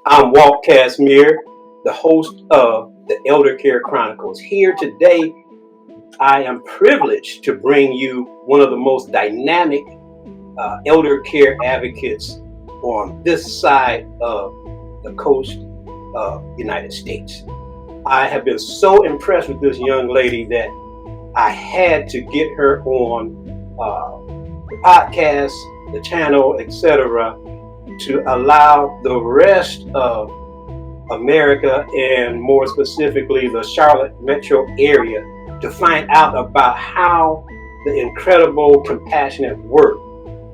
I'm Walt Kasmir, the host of the Eldercare Chronicles. Here today, I am privileged to bring you one of the most dynamic elder care advocates on this side of the coast of the United States. I have been so impressed with this young lady that I had to get her on the podcast, the channel, etc., to allow the rest of America, and more specifically the Charlotte metro area, to find out about how the incredible compassionate work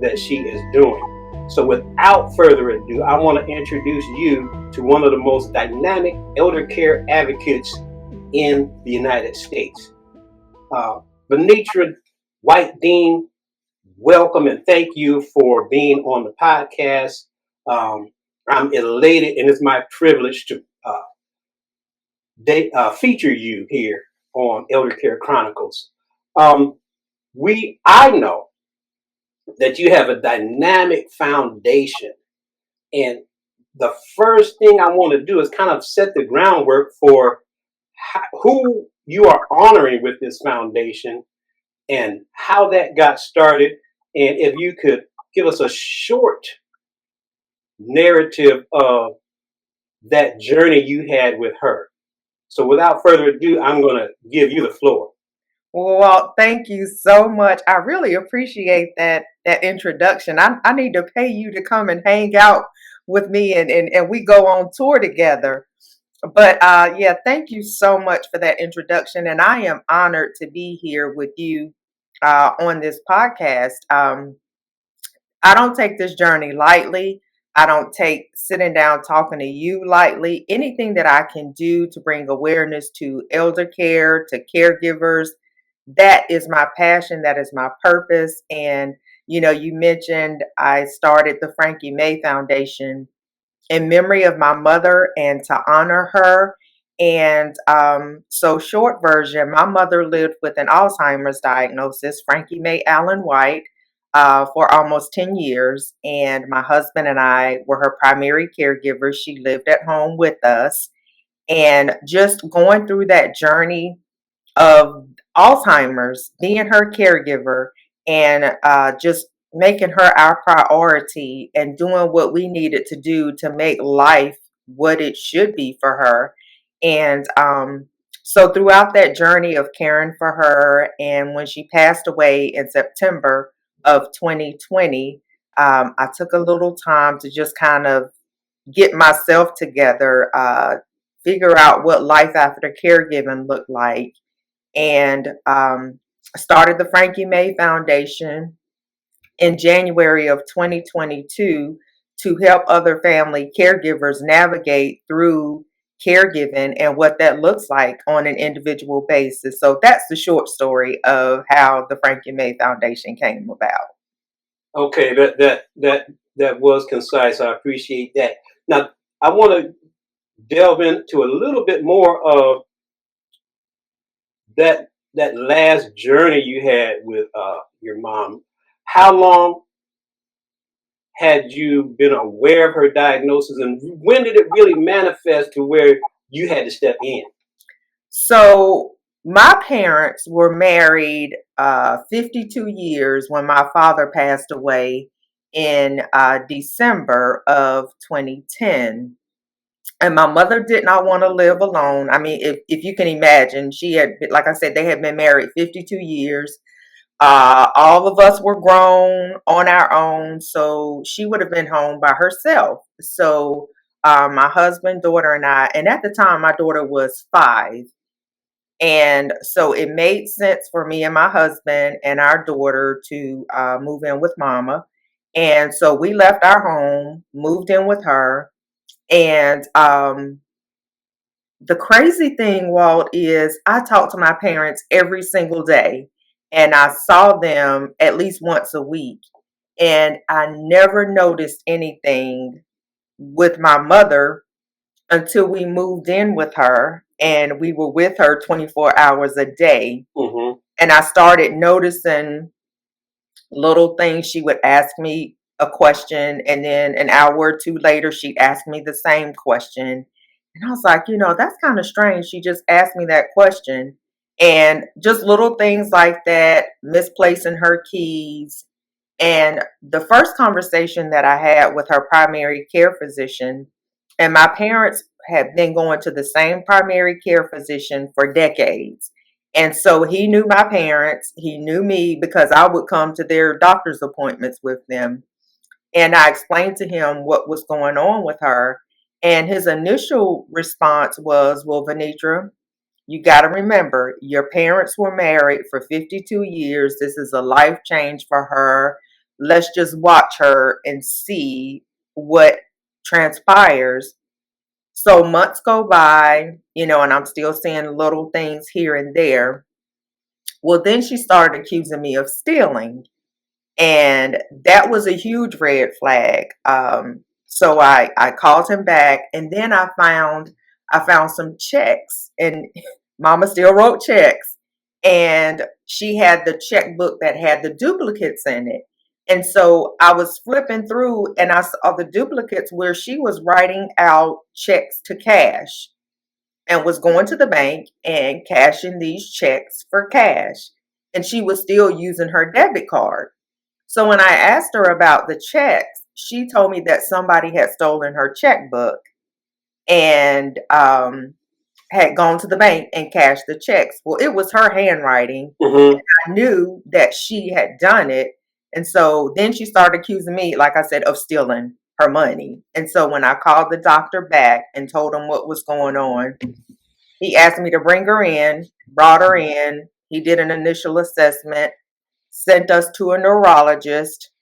that she is doing. So without further ado, I want to introduce you to one of the most dynamic elder care advocates in the United States. Venitra White-Dean, welcome and thank you for being on the podcast. I'm elated, and it's my privilege to feature you here on Eldercare Chronicles. I know that you have a dynamic foundation, and the first thing I want to do is kind of set the groundwork for who you are honoring with this foundation and how that got started. And if you could give us a short narrative of that journey you had with her. So without further ado, I'm going to give you the floor. Well, thank you so much. I really appreciate that introduction. I need to pay you to come and hang out with me and we go on tour together. But yeah, thank you so much for that introduction. And I am honored to be here with you on this podcast. I don't take this journey lightly. I don't take sitting down talking to you lightly. Anything that I can do to bring awareness to elder care, to caregivers, that is my passion. That is my purpose. And, you mentioned I started the Frankie Mae Foundation in memory of my mother and to honor her. And so, short version, my mother lived with an Alzheimer's diagnosis, Frankie Mae Allen White, for almost 10 years. And my husband and I were her primary caregivers. She lived at home with us. And just going through that journey of Alzheimer's, being her caregiver, and just making her our priority and doing what we needed to do to make life what it should be for her. And so throughout that journey of caring for her, and when she passed away in September of 2020, I took a little time to just kind of get myself together, figure out what life after caregiving looked like, and started the Frankie Mae Foundation in January of 2022 to help other family caregivers navigate through caregiving and what that looks like on an individual basis. So that's the short story of how the Frankie Mae Foundation came about. Okay, that was concise. I appreciate that. Now, I want to delve into a little bit more of that last journey you had with your mom. How long had you been aware of her diagnosis, and when did it really manifest to where you had to step in? So my parents were married 52 years when my father passed away in December of 2010. And my mother did not want to live alone. I mean, if you can imagine, she had, like I said, they had been married 52 years. All of us were grown on our own, so she would have been home by herself. So my husband, daughter, and I, and at the time, my daughter was 5. And so it made sense for me and my husband and our daughter to move in with mama. And so we left our home, moved in with her. And the crazy thing, Walt, is I talk to my parents every single day, and I saw them at least once a week. And I never noticed anything with my mother until we moved in with her, and we were with her 24 hours a day. Mm-hmm. And I started noticing little things. She would ask me a question, and then an hour or two later, she'd ask me the same question. And I was like, that's kind of strange. She just asked me that question. And just little things like that, misplacing her keys. And the first conversation that I had with her primary care physician, and my parents had been going to the same primary care physician for decades. And so he knew my parents, he knew me because I would come to their doctor's appointments with them. And I explained to him what was going on with her. And his initial response was, well, Venitra, you got to remember, your parents were married for 52 years. This is a life change for her. Let's just watch her and see what transpires. So months go by, and I'm still seeing little things here and there. Well, then she started accusing me of stealing. And that was a huge red flag. So I called him back, and then I found some checks, and Mama still wrote checks, and she had the checkbook that had the duplicates in it. And so I was flipping through, and I saw the duplicates where she was writing out checks to cash and was going to the bank and cashing these checks for cash. And she was still using her debit card. So when I asked her about the checks, she told me that somebody had stolen her checkbook and had gone to the bank and cashed the checks. Well, it was her handwriting. Mm-hmm. I knew that she had done it. And so then she started accusing me, like I said, of stealing her money. And so when I called the doctor back and told him what was going on, he asked me to bring her in, brought her in. He did an initial assessment, sent us to a neurologist,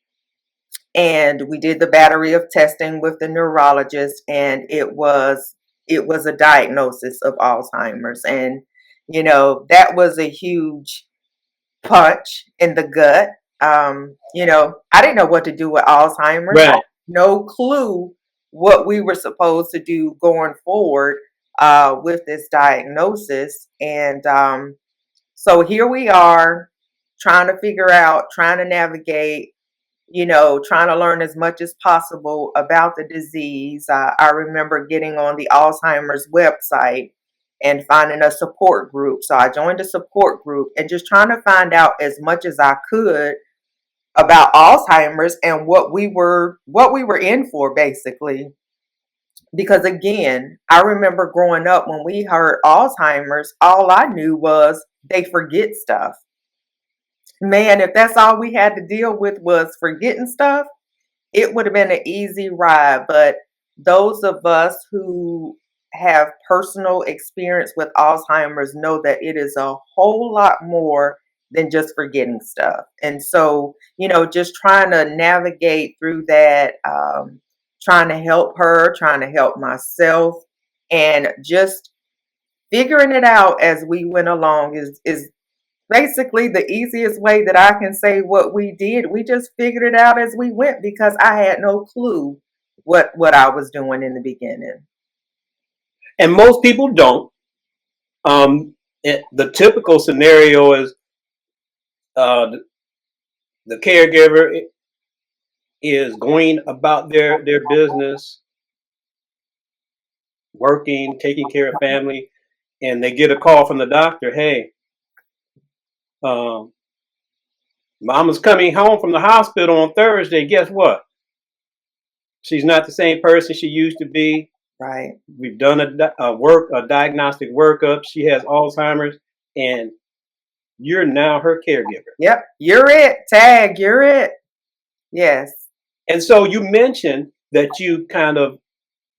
and we did the battery of testing with the neurologist, and it was a diagnosis of Alzheimer's. And that was a huge punch in the gut. I didn't know what to do with Alzheimer's. I had Right. no clue what we were supposed to do going forward with this diagnosis. And so here we are, trying to figure out, trying to navigate, trying to learn as much as possible about the disease. I remember getting on the Alzheimer's website and finding a support group. So I joined a support group and just trying to find out as much as I could about Alzheimer's and what we were in for, basically. Because again, I remember growing up when we heard Alzheimer's, all I knew was they forget stuff. Man, if that's all we had to deal with was forgetting stuff, it would have been an easy ride. But those of us who have personal experience with Alzheimer's know that it is a whole lot more than just forgetting stuff. And so, just trying to navigate through that, trying to help her, trying to help myself, and just figuring it out as we went along is basically the easiest way that I can say what we did. We just figured it out as we went because I had no clue what I was doing in the beginning. And most people don't. The typical scenario is the caregiver is going about their business, working, taking care of family, and they get a call from the doctor. Hey, um, Mama's coming home from the hospital on Thursday. Guess what? She's not the same person she used to be. Right. We've done a diagnostic workup. She has Alzheimer's, and you're now her caregiver. Yep. You're it. Tag. You're it. Yes. And so you mentioned that you kind of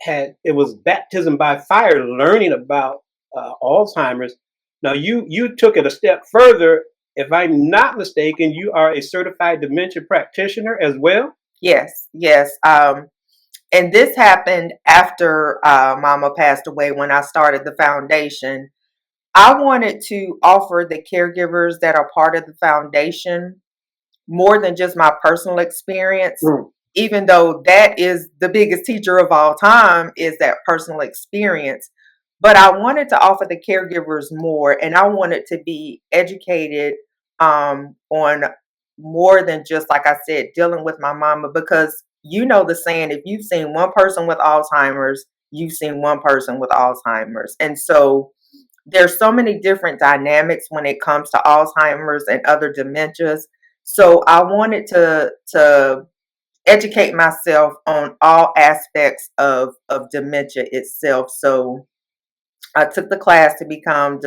it was baptism by fire, learning about Alzheimer's. Now you took it a step further. If I'm not mistaken, you are a certified dementia practitioner as well. Yes. Yes. And this happened after Mama passed away. When I started the foundation, I wanted to offer the caregivers that are part of the foundation more than just my personal experience, Mm. even though that is the biggest teacher of all time, is that personal experience. But I wanted to offer the caregivers more, and I wanted to be educated on more than just, like I said, dealing with my mama, because you know the saying, if you've seen one person with Alzheimer's, you've seen one person with Alzheimer's. And so there's so many different dynamics when it comes to Alzheimer's and other dementias. So I wanted to educate myself on all aspects of dementia itself. So I took the class to become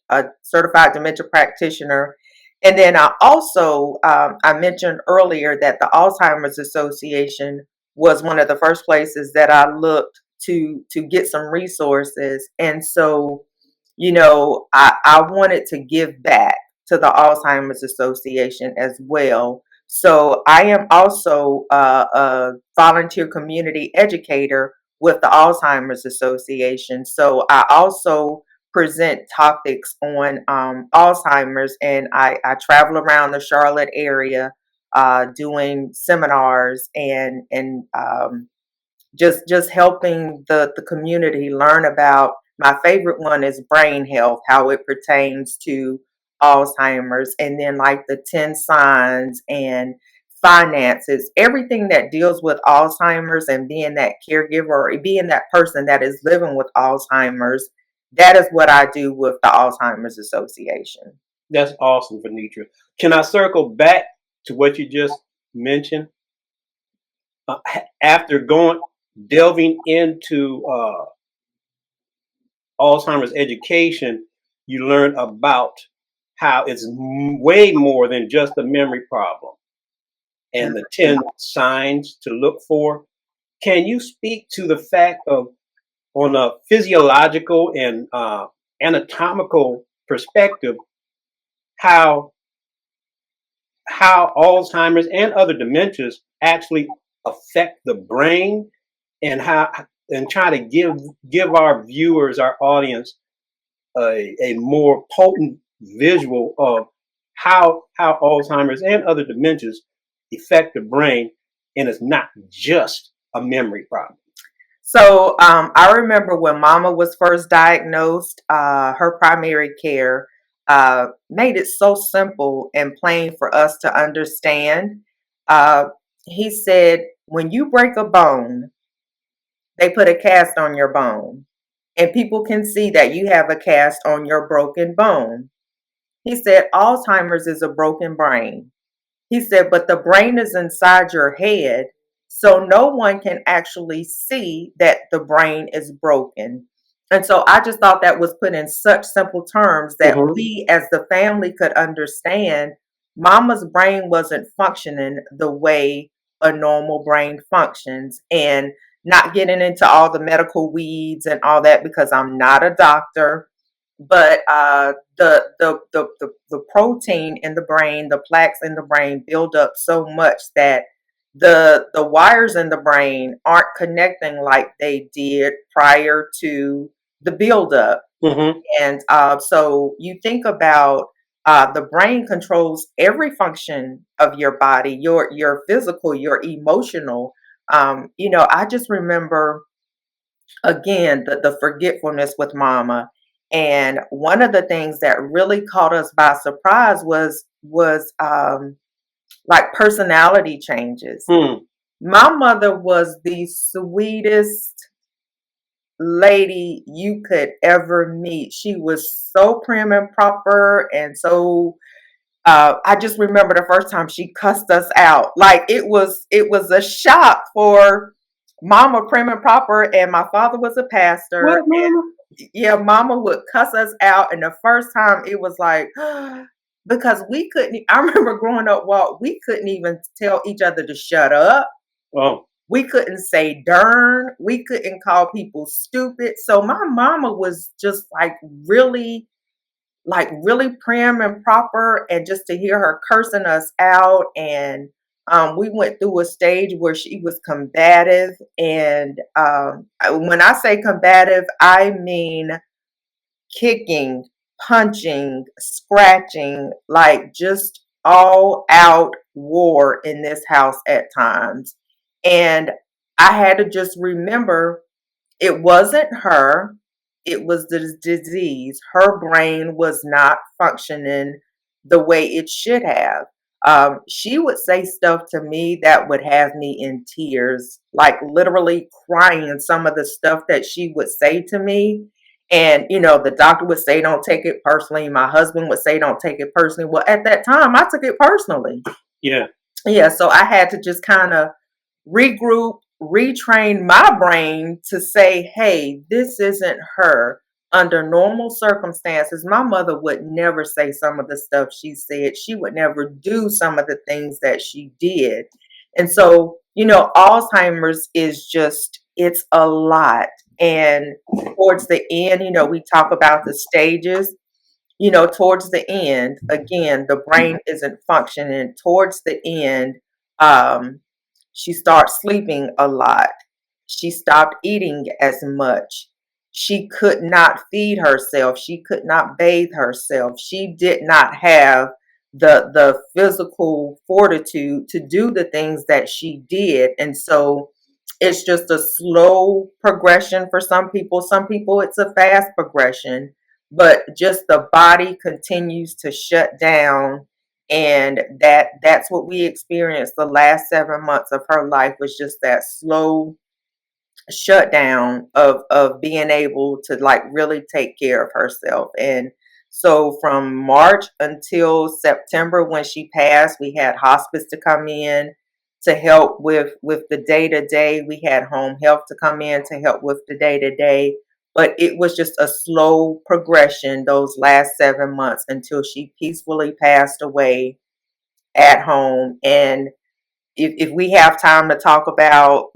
a certified dementia practitioner. And then I also, I mentioned earlier that the Alzheimer's Association was one of the first places that I looked to get some resources. And so, I wanted to give back to the Alzheimer's Association as well. So I am also a volunteer community educator with the Alzheimer's Association. So I also present topics on Alzheimer's, and I travel around the Charlotte area doing seminars and just helping the community learn about. My favorite one is brain health, how it pertains to Alzheimer's, and then like the 10 signs and finances, everything that deals with Alzheimer's, and being that caregiver or being that person that is living with Alzheimer's. That is what I do with the Alzheimer's Association. That's awesome, Venitra. Can I circle back to what you just mentioned? After delving into Alzheimer's education, you learn about how it's way more than just a memory problem and the 10 signs to look for. Can you speak to the fact of, on a physiological and anatomical perspective, how Alzheimer's and other dementias actually affect the brain, and try to give our viewers, our audience, a more potent visual of how Alzheimer's and other dementias affect the brain, and it's not just a memory problem. So I remember when Mama was first diagnosed, her primary care made it so simple and plain for us to understand. He said, when you break a bone, they put a cast on your bone, and people can see that you have a cast on your broken bone. He said, Alzheimer's is a broken brain. He said, but the brain is inside your head, so no one can actually see that the brain is broken. And so I just thought that was put in such simple terms that we as the family could understand. Mama's brain wasn't functioning the way a normal brain functions, and not getting into all the medical weeds and all that, because I'm not a doctor. But the protein in the brain, the plaques in the brain build up so much that the wires in the brain aren't connecting like they did prior to the buildup. And so you think about, the brain controls every function of your body, your physical, your emotional. I just remember, again, the forgetfulness with Mama. And one of the things that really caught us by surprise was like personality changes. My mother was the sweetest lady you could ever meet. She was so prim and proper, and so I just remember the first time she cussed us out. Like it was a shock for Mama, prim and proper, and my father was a pastor. What, Mama? Yeah, Mama would cuss us out, and the first time it was like, because we couldn't. I remember growing up, Walt, we couldn't even tell each other to shut up. Oh, We couldn't say darn. We couldn't call people stupid. So my mama was just really prim and proper, and just to hear her cursing us out. And we went through a stage where she was combative, and when I say combative, I mean kicking, punching, scratching, like just all out war in this house at times. And I had to just remember, it wasn't her, it was the disease. Her brain was not functioning the way it should have. She would say stuff to me that would have me in tears, like literally crying. Some of the stuff that she would say to me. And, the doctor would say, don't take it personally. My husband would say, don't take it personally. Well, at that time, I took it personally. Yeah. Yeah. So I had to just kind of regroup, retrain my brain to say, hey, this isn't her. Under normal circumstances, my mother would never say some of the stuff she said. She would never do some of the things that she did. And so, Alzheimer's is just, it's a lot. And towards the end, we talk about the stages. Towards the end, again, the brain isn't functioning. Towards the end, um, she starts sleeping a lot. She stopped eating as much. She could not feed herself. She could not bathe herself. She did not have the physical fortitude to do the things that she did. And so it's just a slow progression for some people. Some people it's a fast progression, but just the body continues to shut down, and that's what we experienced the last 7 months of her life, was just that slow shutdown of being able to like really take care of herself. And so from March until September, when she passed, we had hospice to come in to help with the day to day. We had home health to come in to help with the day to day. But it was just a slow progression those last 7 months until she peacefully passed away at home. And if we have time to talk about,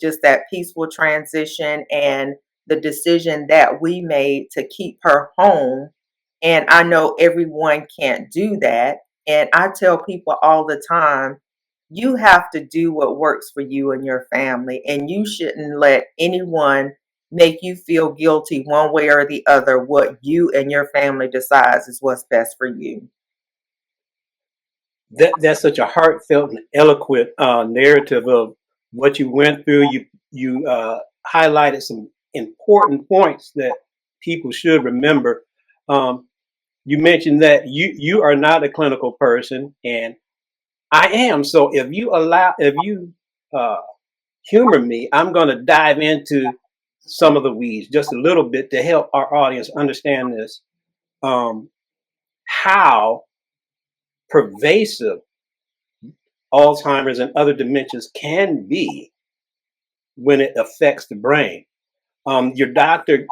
just that peaceful transition and the decision that we made to keep her home. And I know everyone can't do that. And I tell people all the time, you have to do what works for you and your family. And you shouldn't let anyone make you feel guilty one way or the other. What you and your family decides is what's best for you. That's such a heartfelt and eloquent narrative of what you went through. You highlighted some important points that people should remember. You mentioned that you are not a clinical person, and I am. So if you uh, humor me, I'm going to dive into some of the weeds just a little bit to help our audience understand this. How pervasive Alzheimer's and other dementias can be when it affects the brain. Your doctor,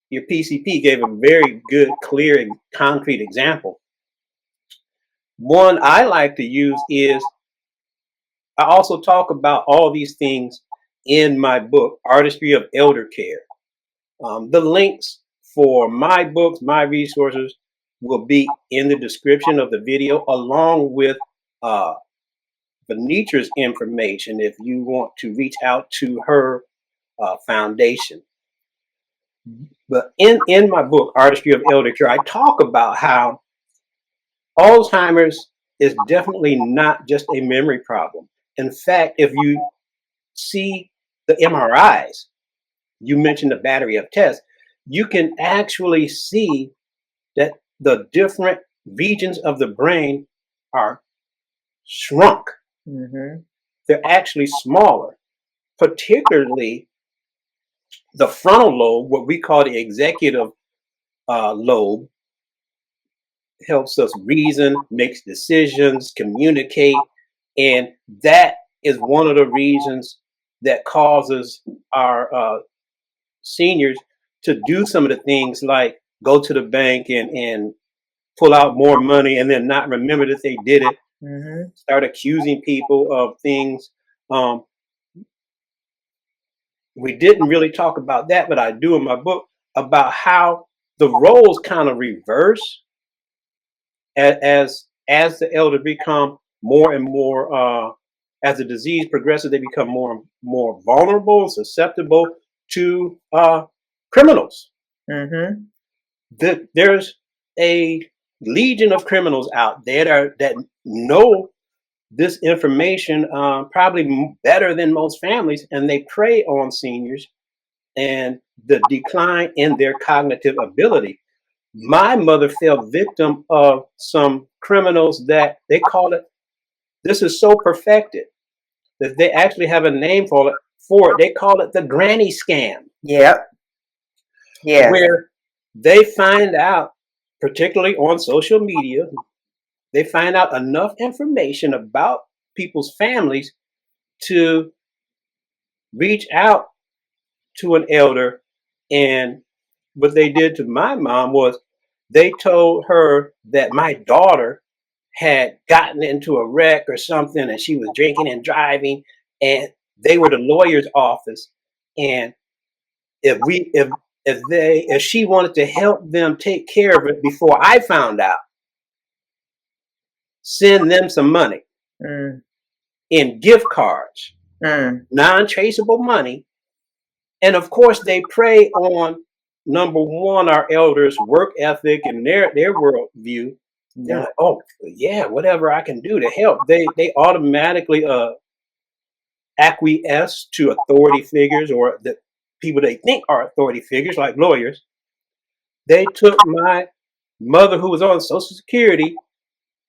your PCP, gave a very good, clear, and concrete example. One I like to use is I also talk about all these things in my book, Artistry of Elder Care. The links for my books, my resources, will be in the description of the video, along with uh, Venitra's information if you want to reach out to her foundation. But in my book, Artistry of Elder Care, I talk about how Alzheimer's is definitely not just a memory problem. In fact, if you see the MRIs, you mentioned the battery of tests, you can actually see that the different regions of the brain are shrunk. Mm-hmm. They're actually smaller, particularly the frontal lobe, what we call the executive lobe, helps us reason, makes decisions, communicate. And that is one of the reasons that causes our seniors to do some of the things like go to the bank and pull out more money and then not remember that they did it, Mm-hmm. start accusing people of things. Um, we didn't really talk about that, but I do in my book about how the roles kind of reverse as the elder become more and more as the disease progresses, they become more and more vulnerable, susceptible to criminals. Mm-hmm. There's a legion of criminals out there that know this information probably better than most families, and they prey on seniors and the decline in their cognitive ability. My mother fell victim of some criminals that they call it. This is so perfected that they actually have a name for it. They call it the granny scam, Yep. Yes. where they find out, particularly on social media, they find out enough information about people's families to reach out to an elder. And what they did to my mom was they told her that my daughter had gotten into a wreck or something and she was drinking and driving, and they were the lawyer's office, and if she wanted to help them take care of it before I found out, send them some money in gift cards, non-traceable money. And of course they prey on, number one, our elders' work ethic and their worldview. They're like, oh yeah, whatever I can do to help. They automatically acquiesce to authority figures, or the people they think are authority figures, like lawyers. They took my mother, who was on Social Security,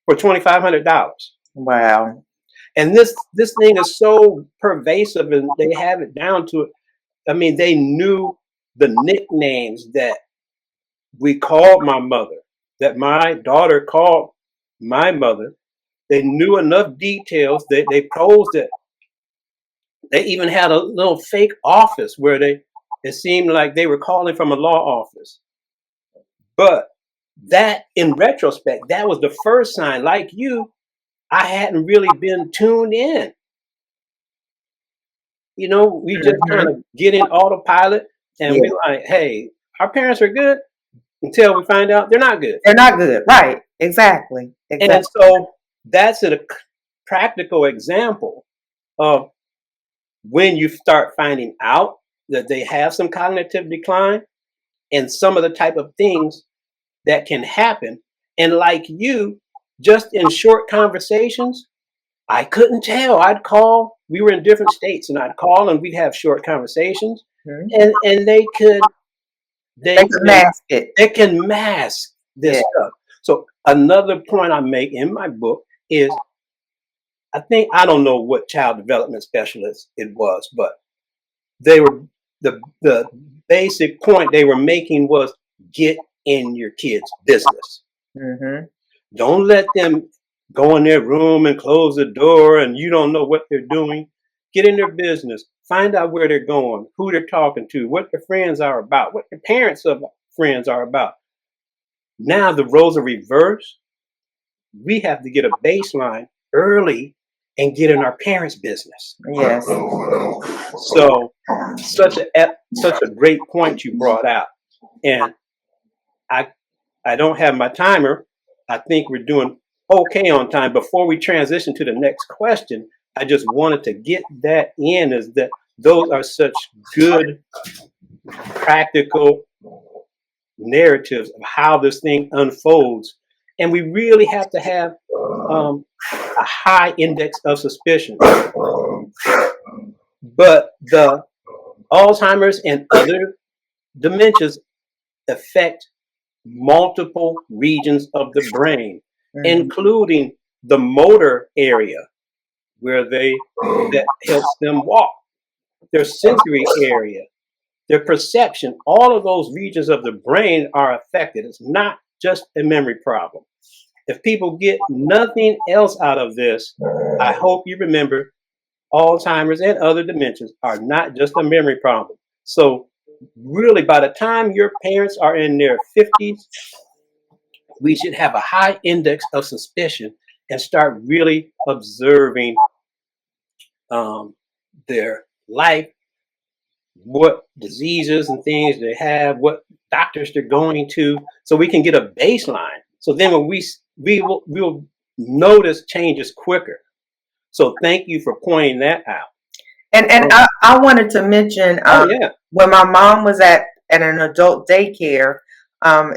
for $2,500. Wow. And this thing is so pervasive, and they have it down to it. I mean, they knew the nicknames that we called my mother, that my daughter called my mother. They knew enough details that they posed it. They even had a little fake office where it seemed like they were calling from a law office. But that, in retrospect, that was the first sign. Like you, I hadn't really been tuned in. You know, we just kind of get in autopilot, and we're like, hey, our parents are good, until we find out they're not good. They're not good. Right. Exactly. And so that's a practical example of when you start finding out that they have some cognitive decline and some of the type of things that can happen. And like you, just in short conversations, I couldn't tell. I'd call. We were in different states, and I'd call, and we'd have short conversations, and they can mask it. They can mask this stuff. So another point I make in my book is, I don't know what child development specialist it was, but they were the basic point they were making was, get in your kids' business. Don't let them go in their room and close the door and you don't know what they're doing. Get in their business. Find out where they're going, who they're talking to, what their friends are about, what their parents of friends are about. Now the roles are reversed. We have to get a baseline early and get in our parents' business. Yes. So such a great point you brought out. And I don't have my timer. I think we're doing okay on time. Before we transition to the next question, I just wanted to get that in, is that those are such good practical narratives of how this thing unfolds. And we really have to have a high index of suspicion. But the Alzheimer's and other dementias affect multiple regions of the brain, including the motor area, where that helps them walk, their sensory area, their perception. All of those regions of the brain are affected. It's not just a memory problem. If people get nothing else out of this, I hope you remember Alzheimer's and other dementias are not just a memory problem. So really, by the time your parents are in their 50s, we should have a high index of suspicion and start really observing their life, what diseases and things they have, what doctors they're going to, so we can get a baseline. So then when we'll notice changes quicker. So thank you for pointing that out. And I wanted to mention, when my mom was at an adult daycare,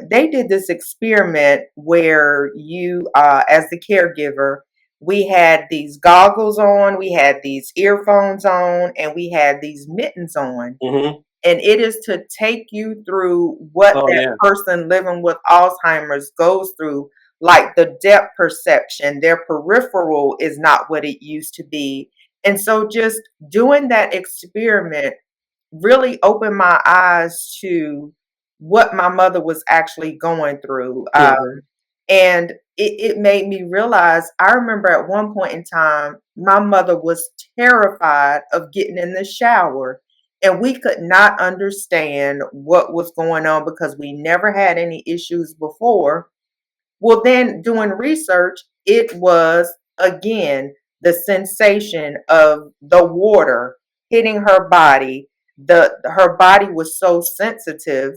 they did this experiment where you, as the caregiver, we had these goggles on, we had these earphones on, and we had these mittens on. And it is to take you through what that person living with Alzheimer's goes through, like the depth perception, their peripheral is not what it used to be. And so just doing that experiment really opened my eyes to what my mother was actually going through. Mhm. And it made me realize, I remember at one point in time, my mother was terrified of getting in the shower. And we could not understand what was going on because we never had any issues before. Well, then doing research, it was again the sensation of the water hitting her body. Her body was so sensitive,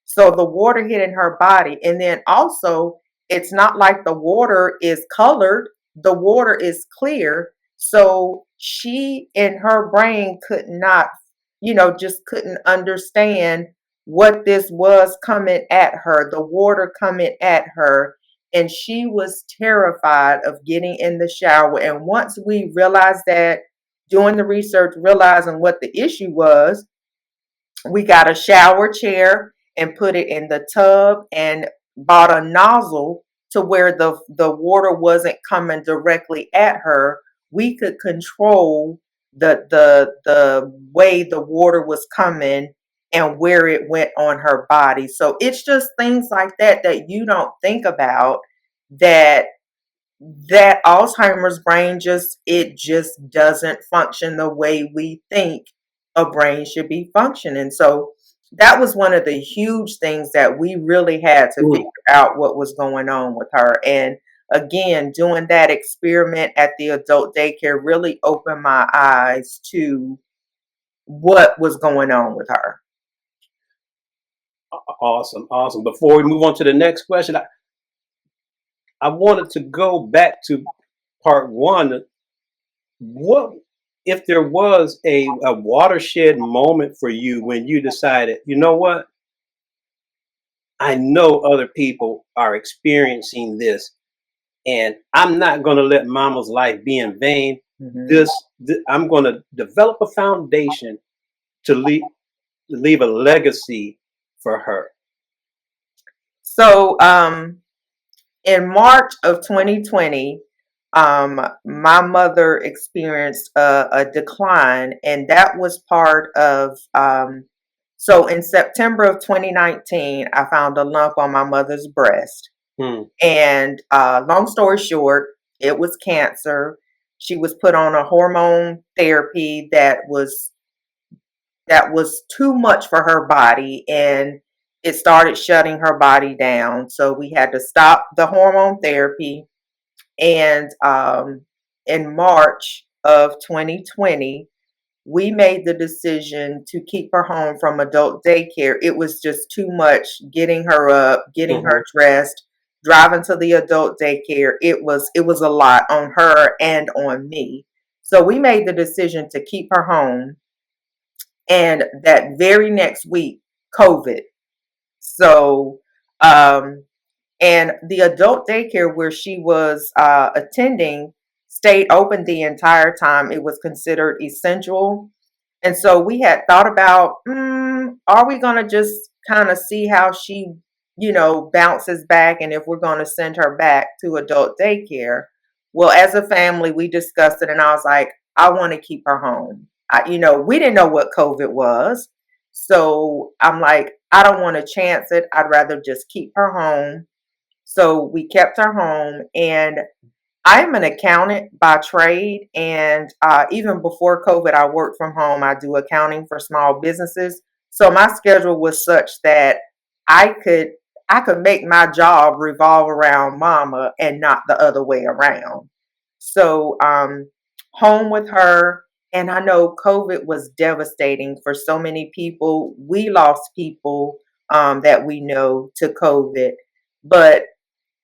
so the water hitting her body, and then also it's not like the water is colored; the water is clear. So she in her brain could not, just couldn't understand what this was coming at her, the water coming at her, and she was terrified of getting in the shower. And once we realized that, doing the research, realizing what the issue was, we got a shower chair and put it in the tub and bought a nozzle to where the water wasn't coming directly at her. We could control the way the water was coming and where it went on her body. So it's just things like that that you don't think about, that Alzheimer's brain just doesn't function the way we think a brain should be functioning. So that was one of the huge things that we really had to Mm. figure out what was going on with her. And again, doing that experiment at the adult daycare really opened my eyes to what was going on with her. Awesome, awesome. Before we move on to the next question, I wanted to go back to part one. What if there was a watershed moment for you when you decided, you know what? I know other people are experiencing this, and I'm not going to let mama's life be in vain. Mhm. This, I'm going to develop a foundation to leave a legacy for her. So, in March of 2020, my mother experienced a decline, and that was part of. So, in September of 2019, I found a lump on my mother's breast. Hmm. And long story short, it was cancer. She was put on a hormone therapy that was too much for her body, and it started shutting her body down. So we had to stop the hormone therapy. And in March of 2020, we made the decision to keep her home from adult daycare. It was just too much getting her up, getting Hmm. her dressed, driving to the adult daycare. It was a lot on her and on me. So we made the decision to keep her home. And that very next week, COVID. So, and the adult daycare where she was attending stayed open the entire time. It was considered essential. And so we had thought about, are we going to just kind of see how she, bounces back, and if we're going to send her back to adult daycare? Well, as a family, we discussed it, and I was like, I want to keep her home. We didn't know what COVID was. So I'm like, I don't want to chance it. I'd rather just keep her home. So we kept her home, and I'm an accountant by trade, and even before COVID, I worked from home. I do accounting for small businesses, so my schedule was such that I could I could make my job revolve around Mama and not the other way around. So, home with her, and I know COVID was devastating for so many people. We lost people that we know to COVID, but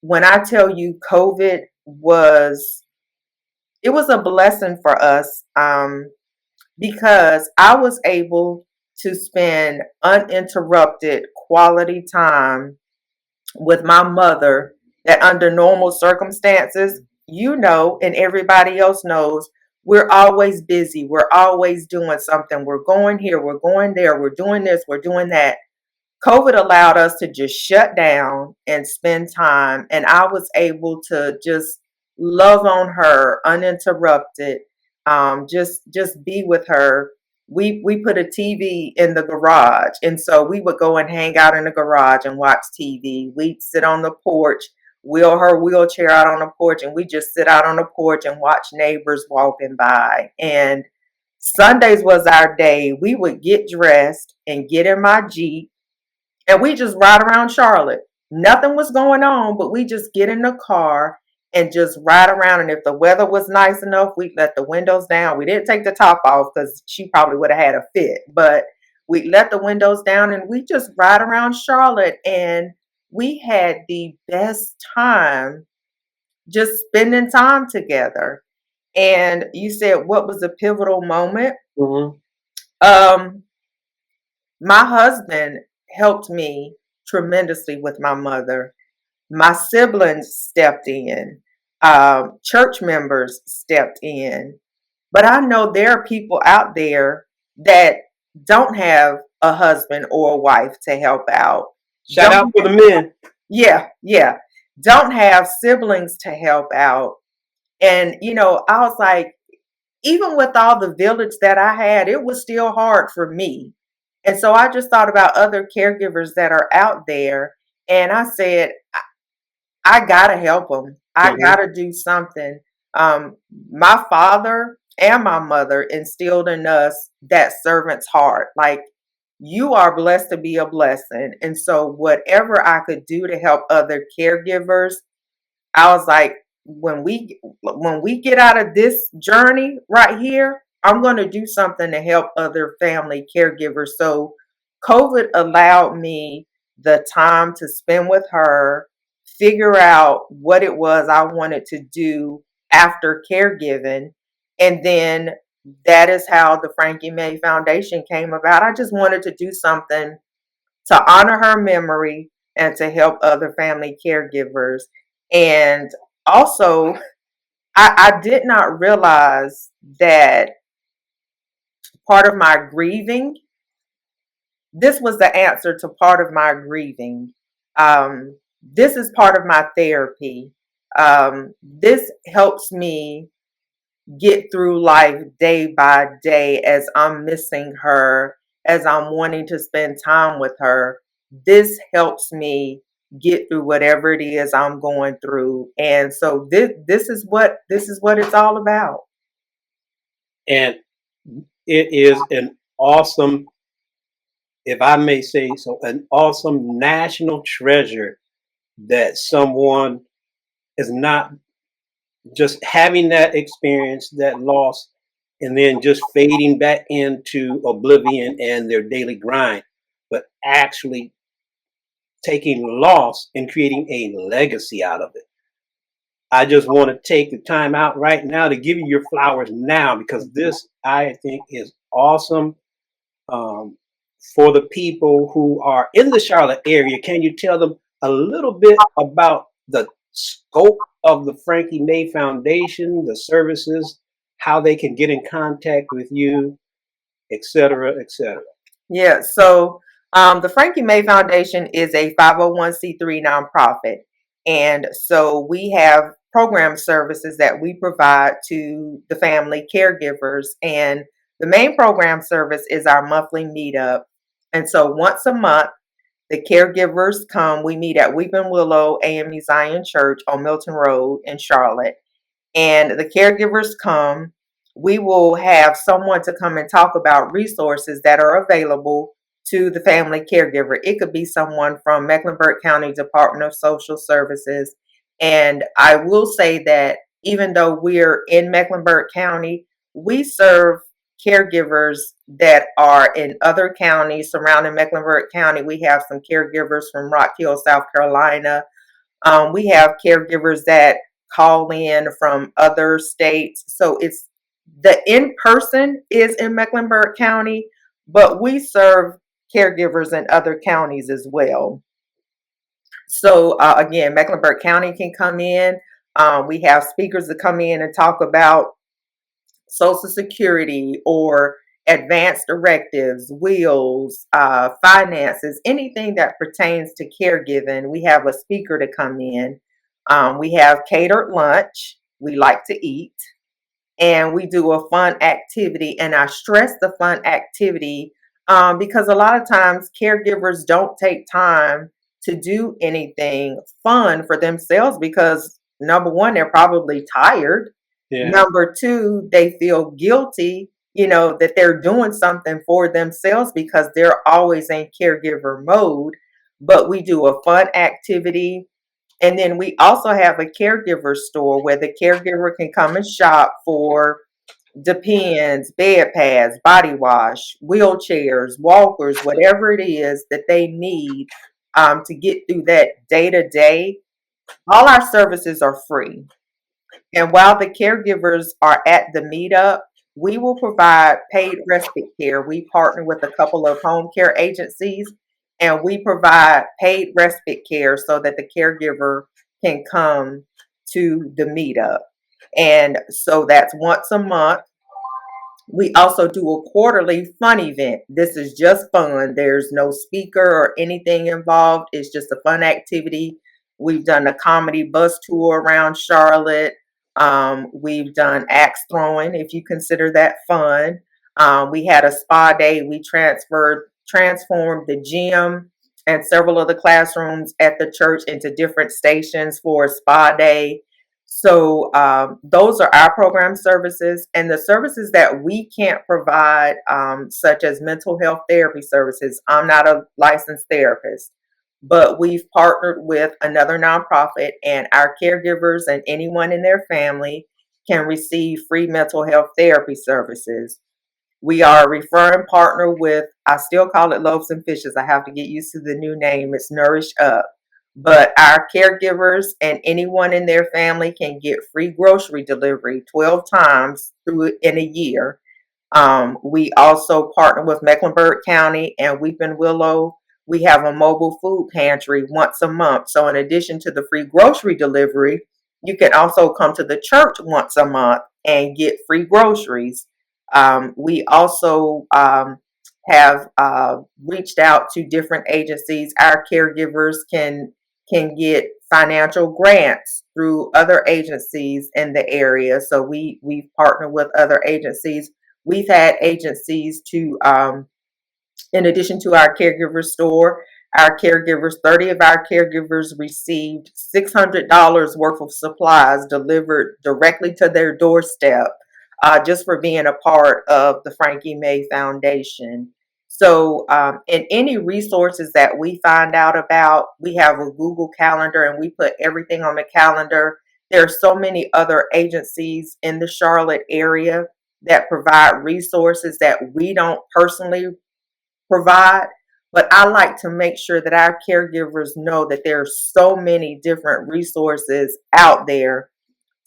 when I tell you COVID was it was a blessing for us, because I was able to spend uninterrupted quality time with my mother that under normal circumstances, and everybody else knows, we're always busy. We're always doing something. We're going here, we're going there, we're doing this, we're doing that. COVID allowed us to just shut down and spend time, and I was able to just love on her uninterrupted. Just be with her. We put a TV in the garage, and so we would go and hang out in the garage and watch TV. We'd sit on the porch, wheel her wheelchair out on the porch, and we just sit out on the porch and watch neighbors walking by. And Sundays was our day. We would get dressed and get in my Jeep, and we just ride around Charlotte. Nothing was going on, but we just get in the car and just ride around. And if the weather was nice enough, we'd let the windows down. We didn't take the top off because she probably would have had a fit, but we let the windows down and we just ride around Charlotte. And we had the best time just spending time together. And you said, what was a pivotal moment? Mm-hmm. My husband helped me tremendously with my mother. My siblings stepped in. Church members stepped in. But I know there are people out there that don't have a husband or a wife to help out. Shout out for the men. Yeah. Don't have siblings to help out. And, I was like, even with all the village that I had, it was still hard for me. And so I just thought about other caregivers that are out there. And I said, I got to help them. I got to do something. My father and my mother instilled in us that servant's heart. Like, you are blessed to be a blessing. And so whatever I could do to help other caregivers, I was like, when we get out of this journey right here, I'm going to do something to help other family caregivers. So COVID allowed me the time to spend with her, figure out what it was I wanted to do after caregiving. And then that is how the Frankie Mae Foundation came about. I just wanted to do something to honor her memory and to help other family caregivers. And also, I did not realize that part of my grieving, this was the answer to part of my grieving. This is part of my therapy. This helps me get through life day by day as I'm missing her, as I'm wanting to spend time with her. This helps me get through whatever it is I'm going through. And so this is what it's all about. And it is an awesome, if I may say so, an awesome national treasure that someone is not just having that experience, that loss, and then just fading back into oblivion and their daily grind, but actually taking loss and creating a legacy out of it. I just want to take the time out right now to give you your flowers now, because this, I think, is awesome. For the people who are in the Charlotte area, can you tell them a little bit about the scope of the Frankie Mae Foundation, the services, how they can get in contact with you, et cetera, et cetera? Yeah, so the Frankie Mae Foundation is a 501c3 nonprofit. And so we have program services that we provide to the family caregivers. And the main program service is our monthly meetup. And so once a month, the caregivers come. We meet at Weeping Willow AME Zion Church on Milton Road in Charlotte. And the caregivers come. We will have someone to come and talk about resources that are available to the family caregiver. It could be someone from Mecklenburg County Department of Social Services. And I will say that even though we're in Mecklenburg County, we serve caregivers that are in other counties surrounding Mecklenburg County. We have some caregivers from Rock Hill, South Carolina. We have caregivers that call in from other states. So it's the in-person is in Mecklenburg County, but we serve caregivers in other counties as well. So again, Mecklenburg County can come in. We have speakers that come in and talk about Social Security or advanced directives, wills, finances, anything that pertains to caregiving. We have a speaker to come in. We have catered lunch. We like to eat, and we do a fun activity. And I stress the fun activity because a lot of times caregivers don't take time to do anything fun for themselves because number one, they're probably tired. Yeah. Number two, they feel guilty, that they're doing something for themselves because they're always in caregiver mode. But we do a fun activity. And then we also have a caregiver store where the caregiver can come and shop for Depends, bed pads, body wash, wheelchairs, walkers, whatever it is that they need to get through that day to day. All our services are free. And while the caregivers are at the meetup, we will provide paid respite care. We partner with a couple of home care agencies and we provide paid respite care so that the caregiver can come to the meetup. And so that's once a month. We also do a quarterly fun event. This is just fun. There's no speaker or anything involved. It's just a fun activity. We've done a comedy bus tour around Charlotte. We've done axe throwing, if you consider that fun. We had a spa day. We transformed the gym and several of the classrooms at the church into different stations for a spa day. So those are our program services, and the services that we can't provide, such as mental health therapy services. I'm not a licensed therapist, but we've partnered with another nonprofit, and our caregivers and anyone in their family can receive free mental health therapy services. We are a referring partner with, I still call it Loaves and Fishes. I have to get used to the new name. It's Nourish Up. But our caregivers and anyone in their family can get free grocery delivery 12 times through in a year. We also partner with Mecklenburg County and Weeping Willow. We have a mobile food pantry once a month. So in addition to the free grocery delivery, you can also come to the church once a month and get free groceries. We also have reached out to different agencies. Our caregivers can get financial grants through other agencies in the area. So we've partnered with other agencies. We've had agencies to, in addition to our caregiver store, our caregivers, 30 of our caregivers received $600 worth of supplies delivered directly to their doorstep, just for being a part of the Frankie Mae Foundation. So, in any resources that we find out about, we have a Google Calendar and we put everything on the calendar. There are so many other agencies in the Charlotte area that provide resources that we don't personally provide. But I like to make sure that our caregivers know that there are so many different resources out there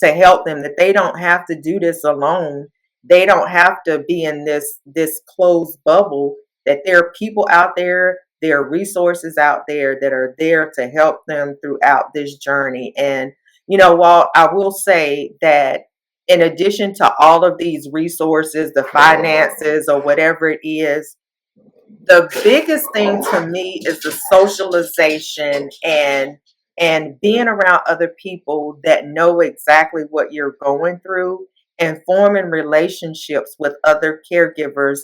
to help them, that they don't have to do this alone. They don't have to be in this closed bubble, that there are people out there are resources out there that are there to help them throughout this journey. And Walt, I will say that in addition to all of these resources, the finances or whatever it is, the biggest thing to me is the socialization and being around other people that know exactly what you're going through and forming relationships with other caregivers.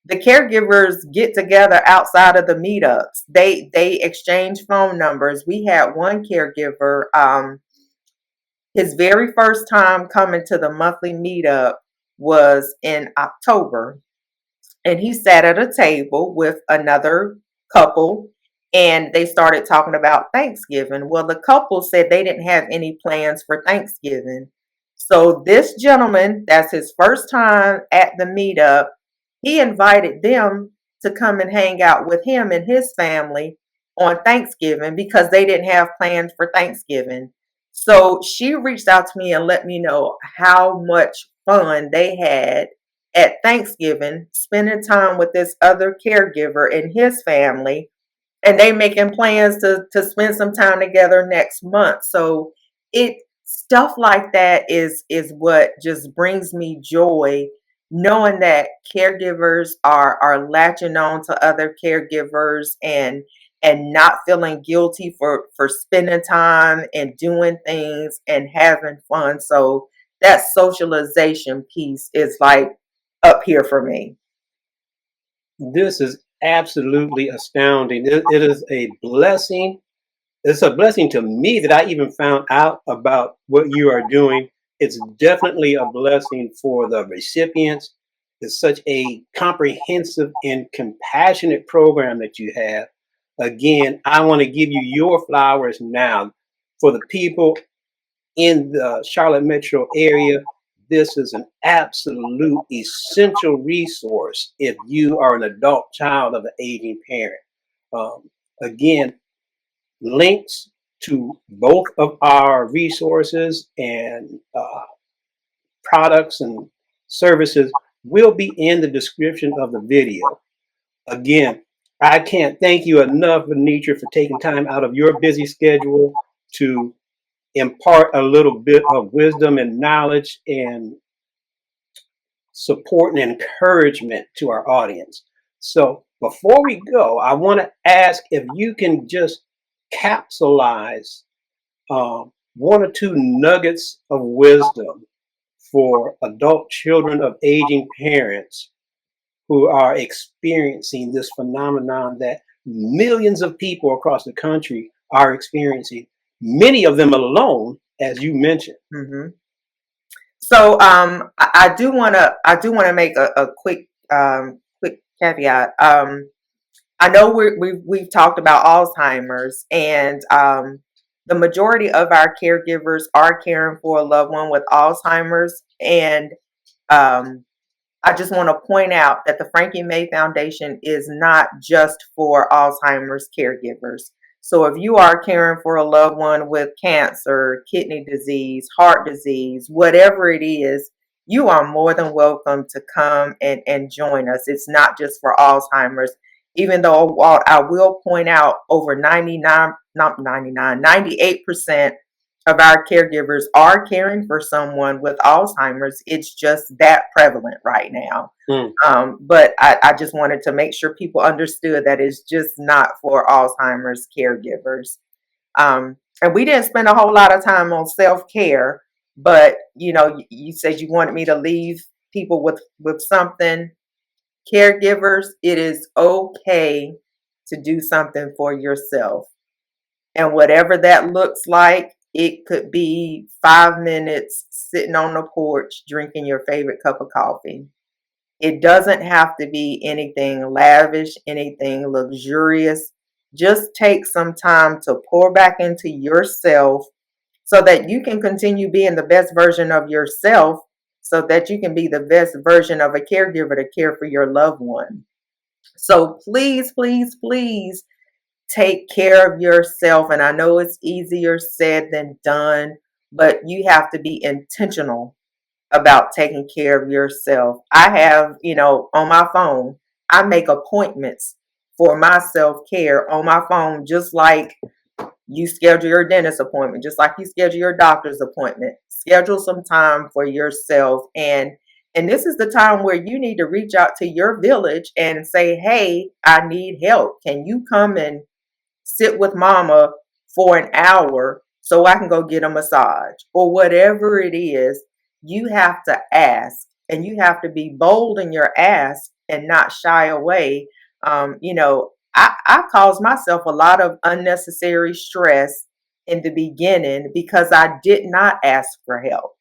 The caregivers get together outside of the meetups. They exchange phone numbers. We had one caregiver, his very first time coming to the monthly meetup was in October, and he sat at a table with another couple and they started talking about Thanksgiving. Well, the couple said they didn't have any plans for Thanksgiving. So this gentleman, that's his first time at the meetup, he invited them to come and hang out with him and his family on Thanksgiving because they didn't have plans for Thanksgiving. So she reached out to me and let me know how much fun they had at Thanksgiving, spending time with this other caregiver and his family, and they making plans to spend some time together next month. So it stuff like that is what just brings me joy knowing that caregivers are latching on to other caregivers and not feeling guilty for spending time and doing things and having fun. So that socialization piece is like up here for me. This is absolutely astounding. It is a blessing. It's a blessing to me that I even found out about what you are doing. It's definitely a blessing for the recipients. It's such a comprehensive and compassionate program that you have. Again, I want to give you your flowers now. For the people in the Charlotte metro area, this is an absolute essential resource if you are an adult child of an aging parent. Again, links to both of our resources and products and services will be in the description of the video. Again, I can't thank you enough, Venitra, for taking time out of your busy schedule to impart a little bit of wisdom and knowledge and support and encouragement to our audience. So before we go, I want to ask if you can just capsulize one or two nuggets of wisdom for adult children of aging parents who are experiencing this phenomenon that millions of people across the country are experiencing, many of them alone, as you mentioned. Hmm. So I do want to make a quick caveat. I know we've talked about Alzheimer's, and the majority of our caregivers are caring for a loved one with Alzheimer's, and um, I just want to point out that the Frankie Mae Foundation is not just for Alzheimer's caregivers. So if you are caring for a loved one with cancer, kidney disease, heart disease, whatever it is, you are more than welcome to come and join us. It's not just for Alzheimer's, even though I will point out over 99, not 99, 98% of our caregivers are caring for someone with Alzheimer's. It's just that prevalent right now. Mm. But I just wanted to make sure people understood that it's just not for Alzheimer's caregivers. And we didn't spend a whole lot of time on self-care, but you said you wanted me to leave people with something. Caregivers, it is okay to do something for yourself. And whatever that looks like, it could be 5 minutes sitting on the porch drinking your favorite cup of coffee. It doesn't have to be anything lavish, anything luxurious. Just take some time to pour back into yourself so that you can continue being the best version of yourself, so that you can be the best version of a caregiver to care for your loved one. So please, please, please take care of yourself. And I know it's easier said than done, but you have to be intentional about taking care of yourself. I have, on my phone, I make appointments for my self care on my phone, just like you schedule your dentist appointment, just like you schedule your doctor's appointment. Schedule some time for yourself. And this is the time where you need to reach out to your village and say, hey, I need help. Can you come and sit with mama for an hour so I can go get a massage or whatever it is? You have to ask, and you have to be bold in your ask and not shy away. I caused myself a lot of unnecessary stress in the beginning because I did not ask for help.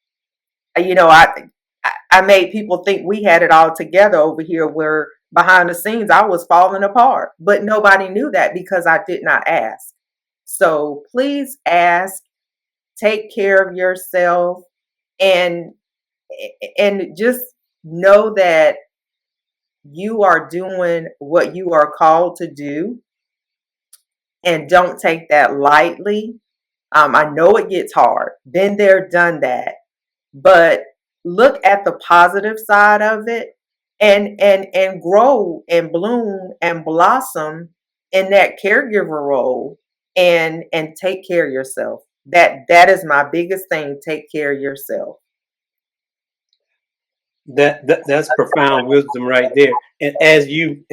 I made people think we had it all together over here, where behind the scenes I was falling apart. But nobody knew that because I did not ask. So please ask, take care of yourself, and just know that you are doing what you are called to do, and don't take that lightly. I know it gets hard. Been there, done that. But look at the positive side of it, and grow and bloom and blossom in that caregiver role, and take care of yourself. That is my biggest thing. Take care of yourself. That's profound wisdom right there. And as you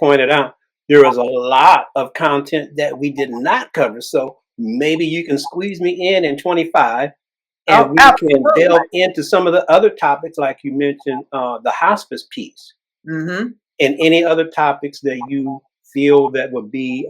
pointed out, there was a lot of content that we did not cover. So maybe you can squeeze me in 25, and Oh, we can absolutely. delve into some of the other topics, like you mentioned, the hospice piece, Mm-hmm. and any other topics that you feel that would be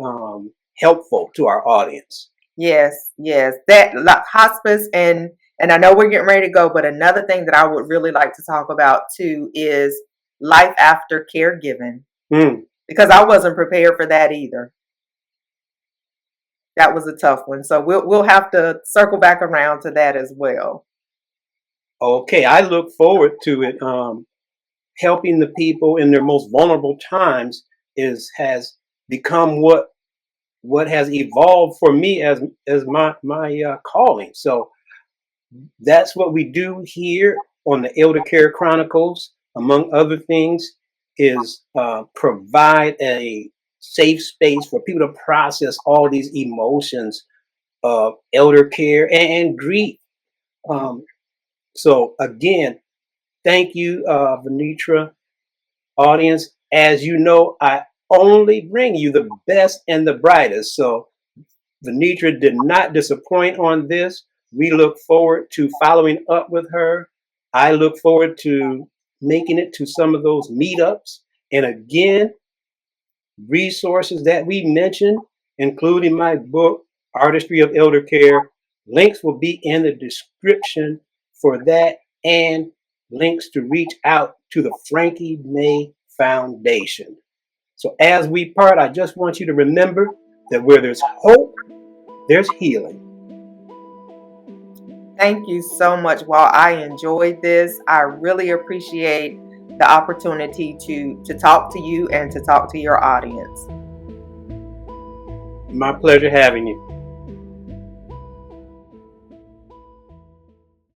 helpful to our audience. Yes, yes. That hospice and I know we're getting ready to go, but another thing that I would really like to talk about too is life after caregiving Hmm. because I wasn't prepared for that either. That was a tough one. So we'll have to circle back around to that as well. Okay, I look forward to it. Helping the people in their most vulnerable times is has become what has evolved for me as my calling. So that's what we do here on the Eldercare Chronicles. Among other things, is provide a safe space for people to process all these emotions of elder care and grief. Um, so again, thank you, Venitra audience. As you know, I only bring you the best and the brightest. So Venitra did not disappoint on this. We look forward to following up with her. I look forward to making it to some of those meetups. And again, resources that we mentioned, including my book, Artistry of Elder Care, links will be in the description for that, and links to reach out to the Frankie Mae Foundation. So as we part, I just want you to remember that where there's hope, there's healing. Thank you so much. While I enjoyed this, I really appreciate the opportunity to talk to you and to talk to your audience. My pleasure having you.